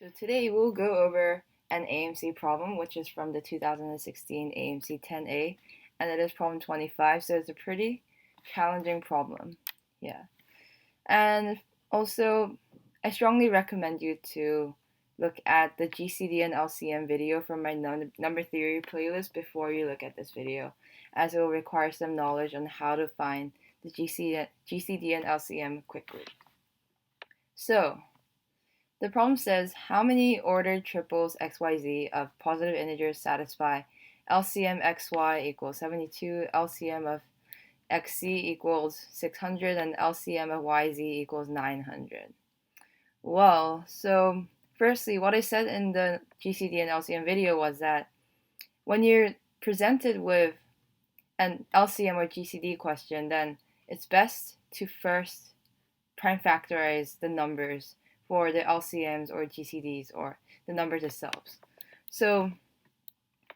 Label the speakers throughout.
Speaker 1: So today we'll go over an AMC problem, which is from the 2016 AMC 10A, and it is problem 25, so it's a pretty challenging problem. Yeah. And also, I strongly recommend you to look at the GCD and LCM video from my number theory playlist before you look at this video, as it will require some knowledge on how to find the GCD and LCM quickly. So, the problem says how many ordered triples xyz of positive integers satisfy LCM xy equals 72, LCM of xc equals 600, and LCM of yz equals 900. Well, so firstly, what I said in the GCD and LCM video was that when you're presented with an LCM or GCD question, then it's best to first prime factorize the numbers for the LCMs or GCDs or the numbers themselves. So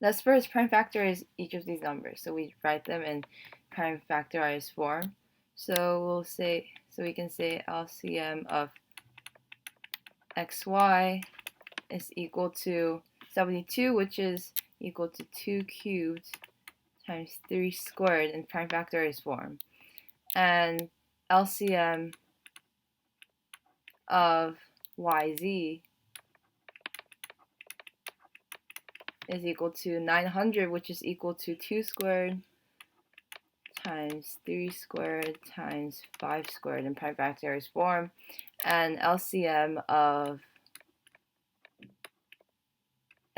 Speaker 1: let's first prime factorize each of these numbers. So we write them in prime factorized form. So we can say LCM of xy is equal to 72, which is equal to 2 cubed times 3 squared in prime factorized form. And LCM of yz is equal to 900, which is equal to 2 squared times 3 squared times 5 squared in prime factorized form. And LCM of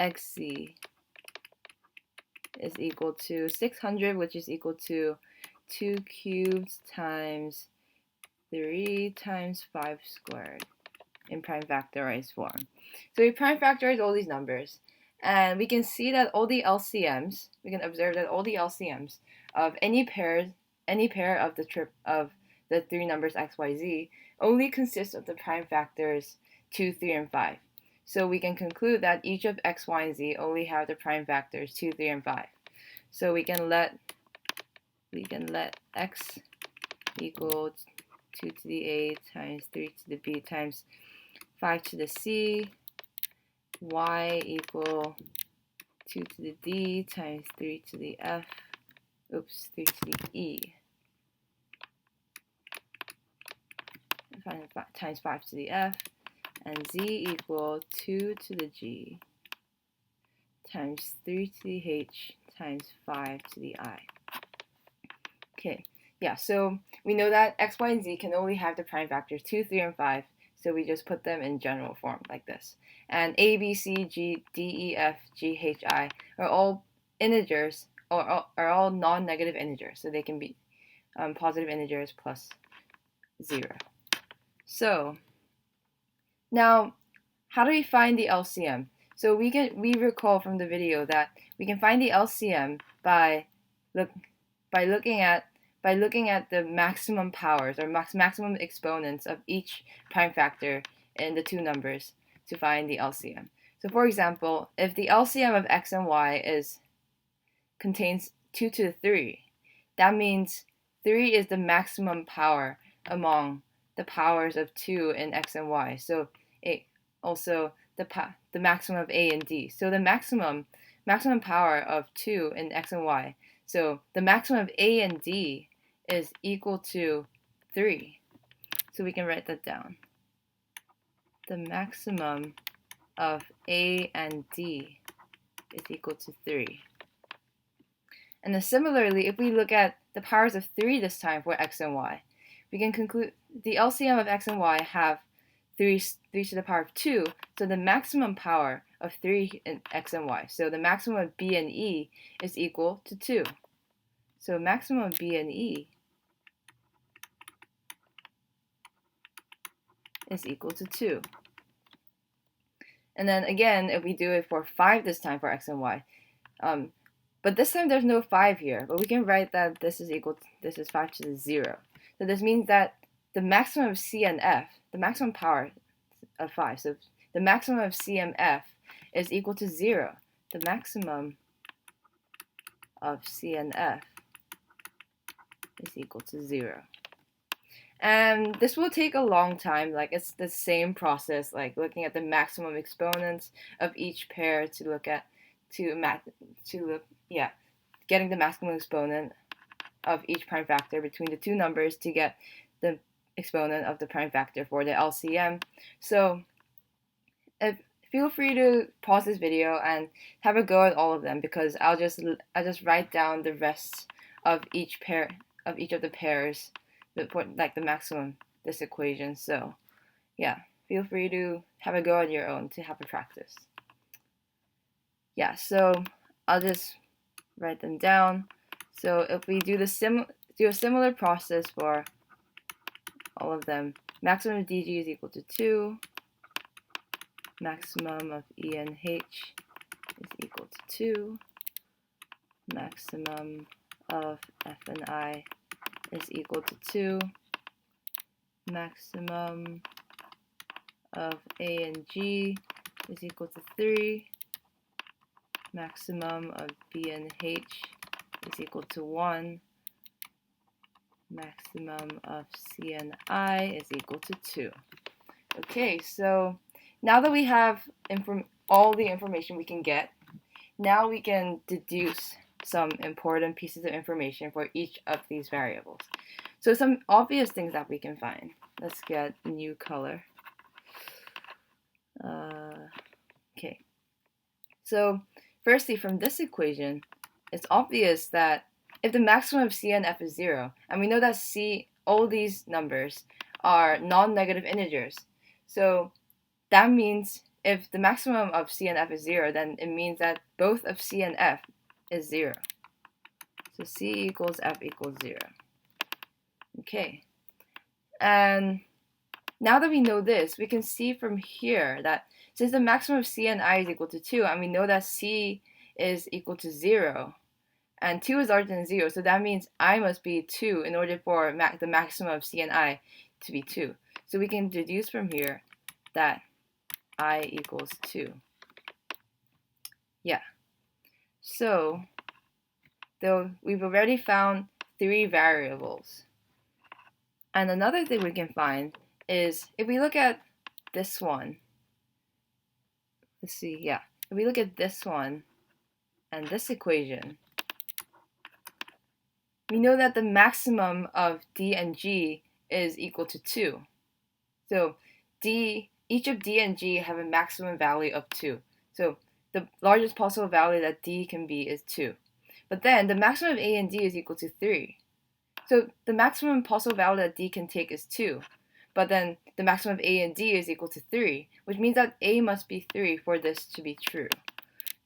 Speaker 1: xc is equal to 600, which is equal to 2 cubed times 3 times 5 squared in prime factorized form. So we prime factorize all these numbers, and we can see that all the LCMs, we can observe that all the LCMs of any pair of the three numbers x, y, z only consist of the prime factors 2, 3, and 5. So we can conclude that each of x, y, and z only have the prime factors 2, 3, and 5. So we can let x equal 2 to the a times 3 to the b times 5 to the c, y equal 2 to the d times 3 to the f, 3 to the e, times 5 to the f, and z equal 2 to the g times 3 to the h times 5 to the I. Okay, yeah, so we know that x, y, and z can only have the prime factors 2, 3, and 5, so we just put them in general form like this. And a, b, c, g, d, e, f, g, h, I are all integers, or are all non-negative integers, so they can be positive integers plus 0. So now, how do we find the LCM? So we recall from the video that we can find the LCM by looking at the maximum powers or maximum exponents of each prime factor in the two numbers to find the LCM. So for example, if the LCM of x and y contains 2 to the 3, that means 3 is the maximum power among the powers of 2 in x and y. So also the maximum of a and d. So the maximum power of 2 in x and y. So the maximum of a and d is equal to 3. So we can write that down. The maximum of a and d is equal to 3. And then similarly, if we look at the powers of 3 this time for x and y, we can conclude the LCM of x and y have 3 to the power of 2, so the maximum power of 3 in x and y. So the maximum of b and e is equal to 2. So maximum of b and e is equal to 2. And then again, if we do it for 5 this time for x and y, but this time there's no 5 here, but we can write that this is 5 to the 0. So this means that the maximum of c and f, the maximum power of 5, so the maximum of c and f is equal to 0. The maximum of c and f is equal to 0. And this will take a long time. Like it's the same process, like looking at the maximum exponents of each pair to look at getting the maximum exponent of each prime factor between the two numbers to get the exponent of the prime factor for the LCM. So feel free to pause this video and have a go at all of them, because I'll just write down the rest of each of the pairs, like the maximum this equation. So yeah, feel free to have a go on your own to have a practice. Yeah, so I'll just write them down. So if we do a similar process for all of them, maximum of dg is equal to 2. Maximum of E and H is equal to 2. Maximum of F and I is equal to 2. Maximum of A and G is equal to 3. Maximum of B and H is equal to 1. Maximum of C and I is equal to 2. Okay, so now that we have all the information we can get, now we can deduce some important pieces of information for each of these variables. So some obvious things that we can find. Let's get a new color. Okay. So firstly, from this equation, it's obvious that if the maximum of C and F is 0, and we know that all these numbers are non-negative integers, so that means if the maximum of C and F is 0, then it means that both of C and F is 0. So C equals F equals 0. Okay. And now that we know this, we can see from here that since the maximum of C and I is equal to 2, and we know that C is equal to 0, and 2 is larger than 0, so that means I must be 2 in order for the maximum of C and I to be 2. So we can deduce from here that I equals 2. Yeah. So, though we've already found 3 variables. And another thing we can find is if we look at this one. Let's see, yeah. If we look at this one and this equation, we know that the maximum of D and G is equal to 2. So each of D and G have a maximum value of 2. So the largest possible value that D can be is 2. But then the maximum of A and D is equal to 3. So the maximum possible value that D can take is 2. But then the maximum of A and D is equal to 3, which means that A must be 3 for this to be true.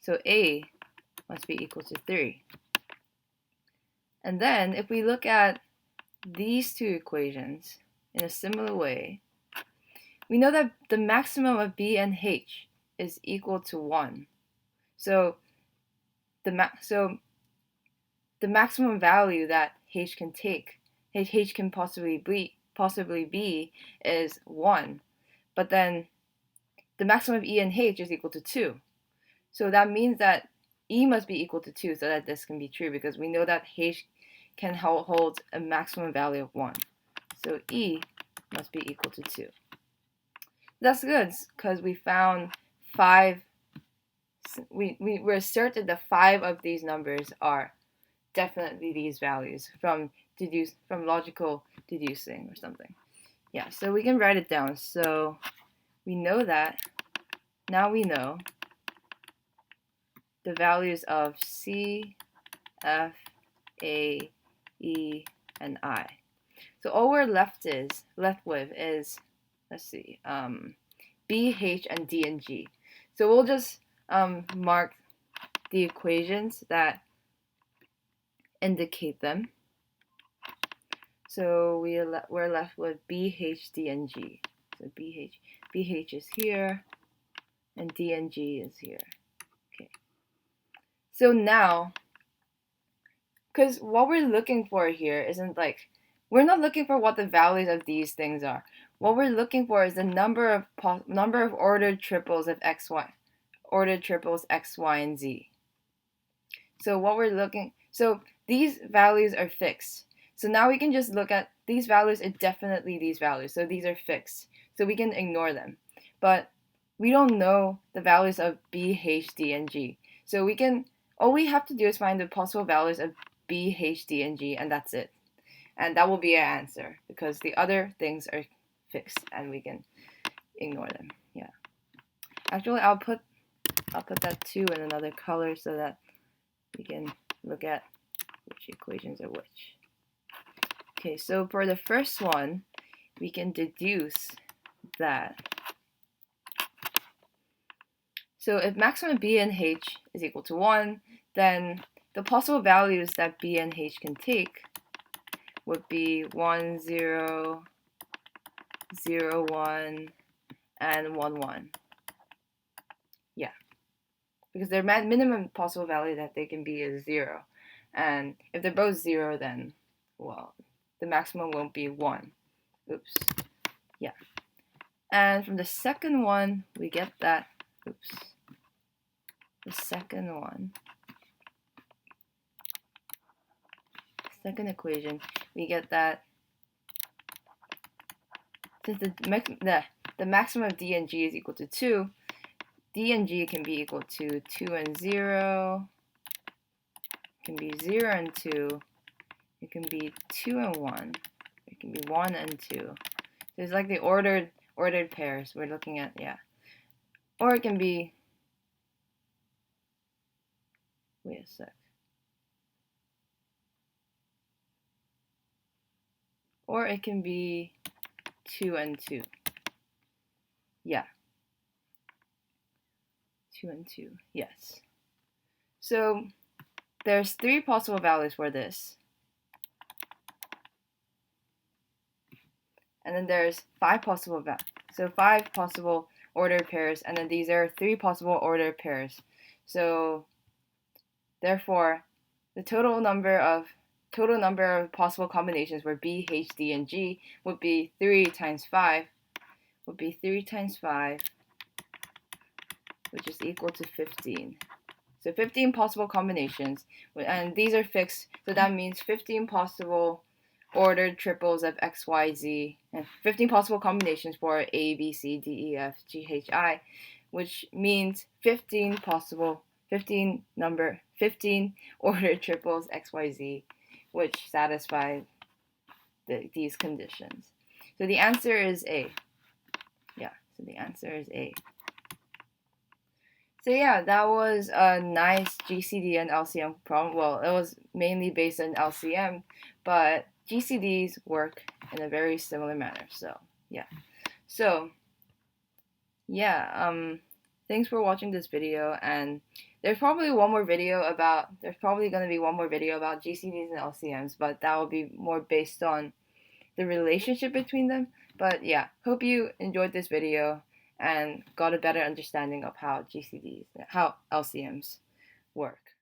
Speaker 1: So A must be equal to 3. And then if we look at these two equations in a similar way, we know that the maximum of B and H is equal to 1. So the maximum value that H can possibly be is 1. But then the maximum of E and H is equal to 2. So that means that E must be equal to 2 so that this can be true, because we know that H can hold a maximum value of 1. So E must be equal to 2. That's good, because we found 5. We're certain that 5 of these numbers are definitely these values from logical deducing or something. Yeah, so we can write it down. So we know that. Now we know the values of C, F, A, E, and I. So all we're left with is, let's see, B, H, and D and G. So we'll just mark the equations that indicate them. So we're left with B, H, D, and G. So B, H is here, and D and G is here. Okay. So now, because what we're looking for here isn't like, we're not looking for what the values of these things are. What we're looking for is the number of ordered triples of x, y, and z. So these values are fixed. So now we can just look at these values are definitely these values. So these are fixed. So we can ignore them. But we don't know the values of B, H, D, and G. So all we have to do is find the possible values of B, H, D, and G, and that's it. And that will be our answer because the other things are fixed and we can ignore them. Yeah. Actually, I'll put that 2 in another color so that we can look at which equations are which. Okay, so for the first one, we can deduce that. So if maximum B and H is equal to 1, then the possible values that B and H can take would be 1, 0, 0, 1, and 1, 1. Yeah. Because their minimum possible value that they can be is 0. And if they're both 0, then, well, the maximum won't be 1. Oops. Yeah. And from the second one, we get that, the second equation, we get that since the maximum of D and G is equal to 2, D and G can be equal to 2 and 0, it can be 0 and 2, it can be 2 and 1, it can be 1 and 2. So it's like the ordered pairs we're looking at, yeah. Or it can be, wait a sec. Or it can be 2 and 2. Yeah. 2 and 2, yes. So there's 3 possible values for this. And then there's 5 possible values. So 5 possible ordered pairs, and then these are 3 possible ordered pairs. So therefore, the total number of possible combinations for B, H, D, and G would be 3 times 5, which is equal to 15. So 15 possible combinations, and these are fixed, so that means 15 possible ordered triples of X, Y, Z, and 15 possible combinations for A, B, C, D, E, F, G, H, I, which means 15 ordered triples X, Y, Z, which satisfy these conditions. So the answer is A. Yeah, so the answer is A. So yeah, that was a nice GCD and LCM problem. Well, it was mainly based on LCM, but GCDs work in a very similar manner. So yeah. Thanks for watching this video, and there's probably going to be one more video about GCDs and LCMs, but that will be more based on the relationship between them. But yeah, hope you enjoyed this video and got a better understanding of how LCMs work.